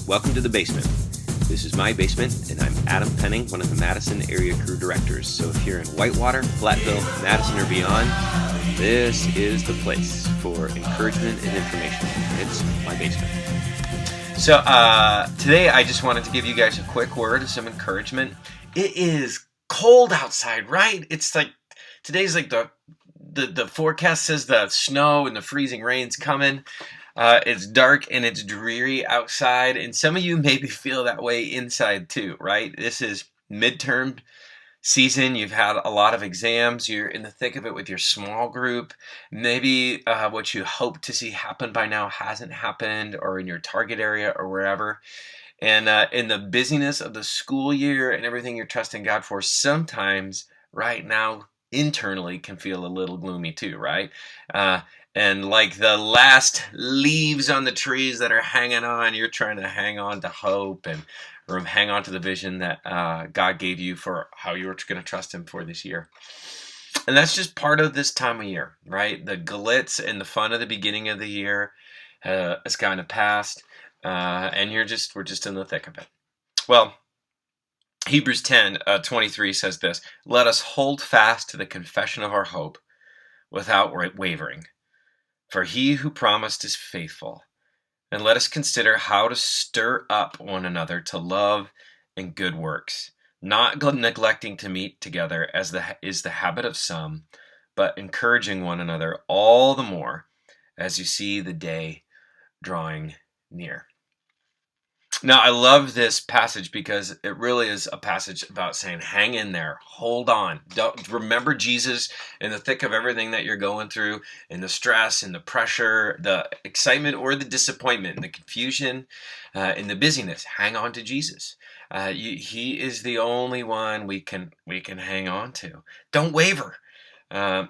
Welcome to the basement. This is my basement, and I'm Adam Penning, one of the Madison area crew directors. So if you're in Whitewater, Platteville, Madison, or beyond, this is the place for encouragement and information. It's my basement. So today I just wanted to give you guys a quick word of some encouragement. It is cold outside, right? It's like today's like the forecast says the snow and the freezing rain's coming. It's dark and it's dreary outside, and some of you maybe feel that way inside too, right? This is midterm season. You've had a lot of exams. You're in the thick of it with your small group. Maybe what you hope to see happen by now hasn't happened, or in your target area or wherever. And in the busyness of the school year and everything you're trusting God for, sometimes right now internally can feel a little gloomy too, right? And like the last leaves on the trees that are hanging on, you're trying to hang on to hope and hang on to the vision that God gave you for how you were going to trust Him for this year. And that's just part of this time of year, right? The glitz and the fun of the beginning of the year has kind of passed, and we're just in the thick of it. Well, Hebrews 10:23 says this: "Let us hold fast to the confession of our hope without wavering. For he who promised is faithful. And let us consider how to stir up one another to love and good works, not neglecting to meet together as is the habit of some, but encouraging one another all the more as you see the day drawing near." Now, I love this passage because it really is a passage about saying, hang in there, hold on. Don't remember Jesus in the thick of everything that you're going through, in the stress, in the pressure, the excitement or the disappointment, in the confusion, in the busyness. Hang on to Jesus. He is the only one we can hang on to. Don't waver.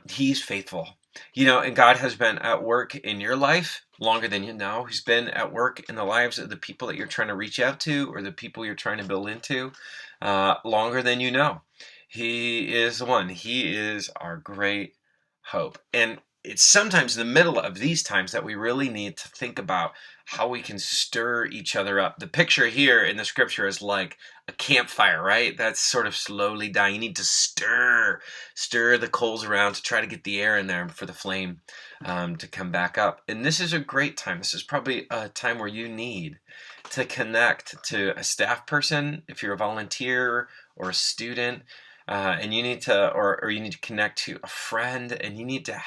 He's faithful. And God has been at work in your life longer than you know. He's been at work in the lives of the people that you're trying to reach out to, or the people you're trying to build into, longer than you know. He is the one. He is our great hope. And it's sometimes in the middle of these times that we really need to think about how we can stir each other up. The picture here in the scripture is like a campfire, right? That's sort of slowly dying. You need to stir the coals around to try to get the air in there for the flame to come back up. And this is a great time. This is probably a time where you need to connect to a staff person, if you're a volunteer or a student. And you need to, or you need to connect to a friend, and you need to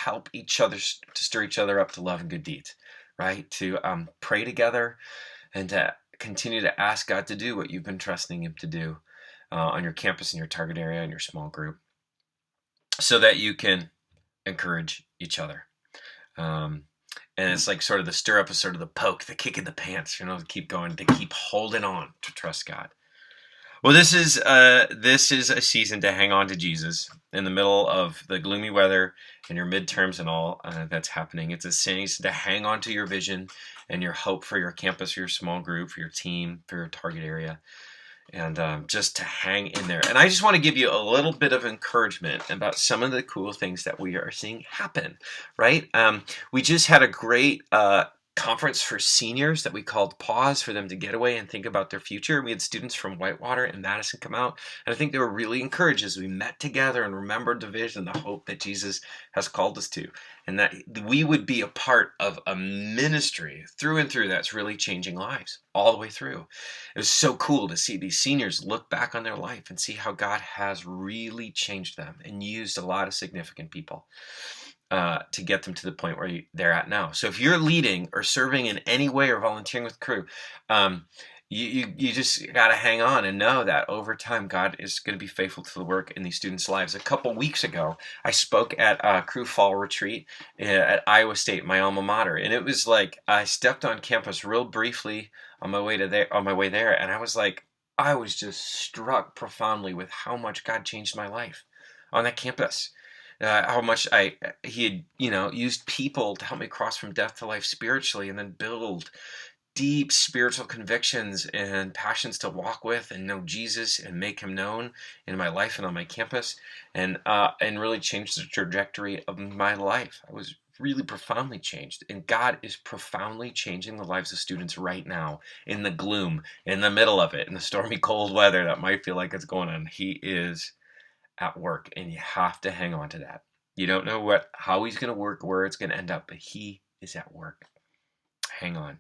help each other, to stir each other up to love and good deeds, right? To pray together and to continue to ask God to do what you've been trusting Him to do on your campus, in your target area, in your small group, so that you can encourage each other. And it's like sort of the stir up is sort of the poke, the kick in the pants, to keep going, to keep holding on, to trust God. Well, this is a season to hang on to Jesus in the middle of the gloomy weather and your midterms and all that's happening. It's a season to hang on to your vision and your hope for your campus, for your small group, for your team, for your target area, and just to hang in there. And I just want to give you a little bit of encouragement about some of the cool things that we are seeing happen, right? We just had a great conference for seniors that we called Pause, for them to get away and think about their future. We had students from Whitewater and Madison come out, and I think they were really encouraged as we met together and remembered the vision, the hope that Jesus has called us to, and that we would be a part of a ministry through and through that's really changing lives all the way through. It was so cool to see these seniors look back on their life and see how God has really changed them and used a lot of significant people to get them to the point where they're at now. So if you're leading or serving in any way or volunteering with crew, you just got to hang on and know that over time God is going to be faithful to the work in these students' lives. A couple weeks ago, I spoke at a crew fall retreat at Iowa State, my alma mater, and it was like I stepped on campus real briefly on my way there, and I was just struck profoundly with how much God changed my life on that campus. How much he had, used people to help me cross from death to life spiritually, and then build deep spiritual convictions and passions to walk with and know Jesus and make Him known in my life and on my campus, and really change the trajectory of my life. I was really profoundly changed. And God is profoundly changing the lives of students right now in the gloom, in the middle of it, in the stormy cold weather that might feel like it's going on. He is at work, and you have to hang on to that. You don't know how he's going to work, where it's going to end up, but he is at work. Hang on.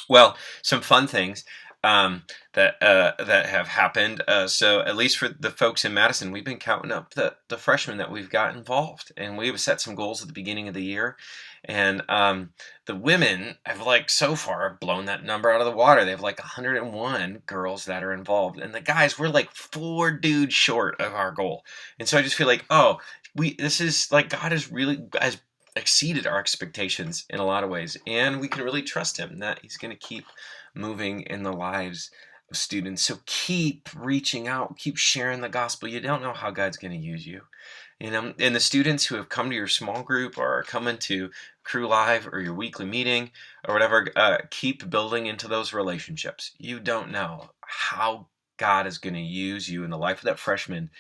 Well, some fun things that have happened. So at least for the folks in Madison, we've been counting up the freshmen that we've got involved, and we've set some goals at the beginning of the year. And the women have so far blown that number out of the water. They have 101 girls that are involved, and the guys, we're 4 dudes short of our goal. And so I just feel this is God has exceeded our expectations in a lot of ways, and we can really trust him that he's going to keep moving in the lives of students. So keep reaching out, keep sharing the gospel. You don't know how God's going to use you. And the students who have come to your small group or are coming to Cru Live or your weekly meeting or whatever, keep building into those relationships. You don't know how God is going to use you in the life of that freshman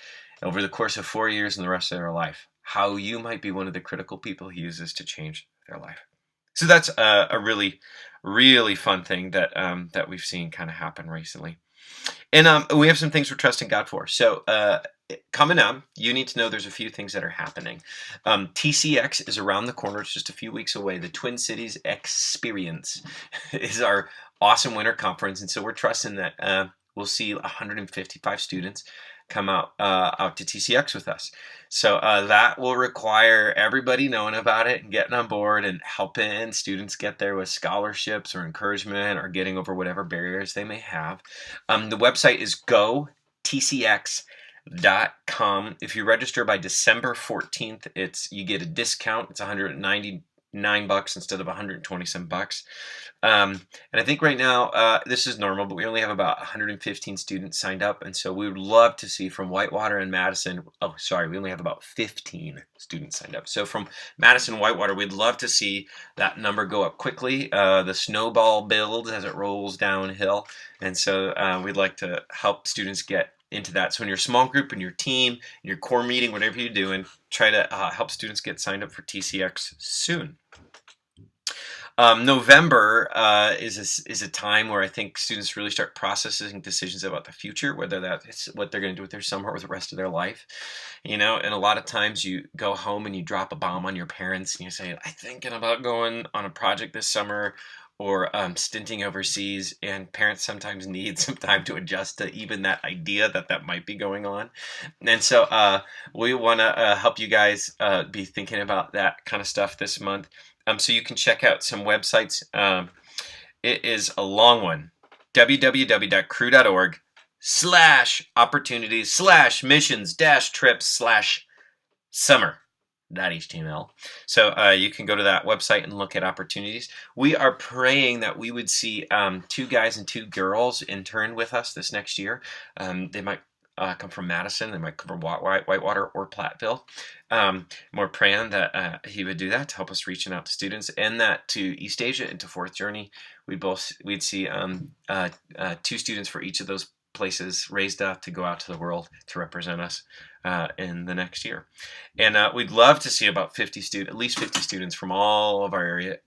over the course of 4 years and the rest of their life. How you might be one of the critical people he uses to change their life. So that's a really, really fun thing that we've seen kind of happen recently. And we have some things we're trusting God for. So coming up, you need to know there's a few things that are happening. TCX is around the corner. It's just a few weeks away. The Twin Cities Experience is our awesome winter conference. And so we're trusting that we'll see 155 students come out to TCX with us. So that will require everybody knowing about it and getting on board and helping students get there with scholarships or encouragement or getting over whatever barriers they may have. The website is gotcx.com. If you register by December 14th, you get a discount. It's $199 instead of $120. And I think right now, this is normal, but we only have about 115 students signed up. And so we would love to see from Whitewater and Madison. Oh, sorry, we only have about 15 students signed up. So from Madison, Whitewater, we'd love to see that number go up quickly. The snowball builds as it rolls downhill. And so we'd like to help students get into that. So in your small group, in your team, in your core meeting, whatever you're doing, try to help students get signed up for TCX soon. November is a time where I think students really start processing decisions about the future, whether that's what they're going to do with their summer or the rest of their life. And a lot of times you go home and you drop a bomb on your parents and you say, I'm thinking about going on a project this summer or stinting overseas, and parents sometimes need some time to adjust to even that idea that might be going on. And so we want to help you guys be thinking about that kind of stuff this month. So you can check out some websites. It is a long one, www.cru.org/opportunities/missions-trips/summer.html. So you can go to that website and look at opportunities. We are praying that we would see 2 guys and 2 girls intern with us this next year. They might come from Madison, they might come from Whitewater or Platteville. We're praying that he would do that to help us reaching out to students, and that to East Asia and to Fourth Journey, we'd see 2 students for each of those places raised up to go out to the world to represent us in the next year. And we'd love to see about at least 50 students from all of our area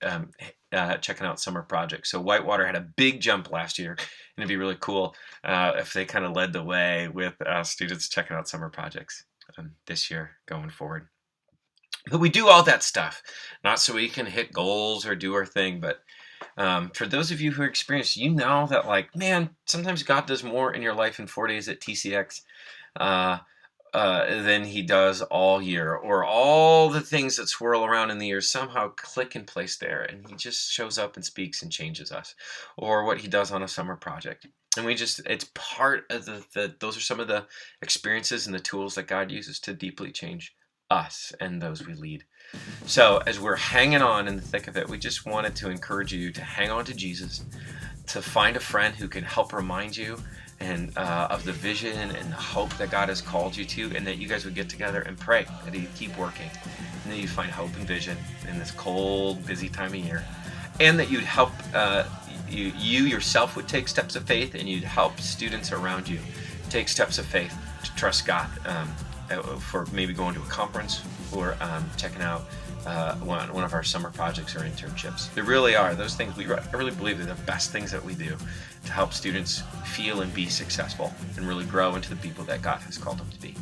checking out summer projects. So Whitewater had a big jump last year, and it'd be really cool if they kind of led the way with students checking out summer projects this year going forward. But we do all that stuff, not so we can hit goals or do our thing, but for those of you who are experienced, you know that man, sometimes God does more in your life in 4 days at TCX than he does all year, or all the things that swirl around in the year somehow click in place there, and he just shows up and speaks and changes us, or what he does on a summer project. And it's part of those are some of the experiences and the tools that God uses to deeply change us and those we lead. So as we're hanging on in the thick of it, we just wanted to encourage you to hang on to Jesus, to find a friend who can help remind you and of the vision and the hope that God has called you to, and that you guys would get together and pray that he'd keep working, and that you'd find hope and vision in this cold, busy time of year, and that you'd help you yourself would take steps of faith, and you'd help students around you take steps of faith to trust God for maybe going to a conference or checking out one of our summer projects or internships. They really are. Those things, I really believe they're the best things that we do to help students feel and be successful and really grow into the people that God has called them to be.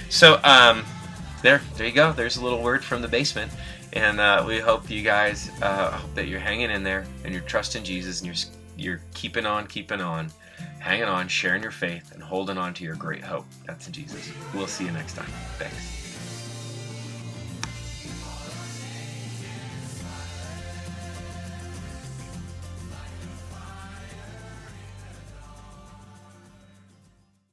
So there you go. There's a little word from the basement. And we hope you guys, hope that you're hanging in there and you're trusting Jesus and you're keeping on, hanging on, sharing your faith and holding on to your great hope. That's in Jesus. We'll see you next time. Thanks.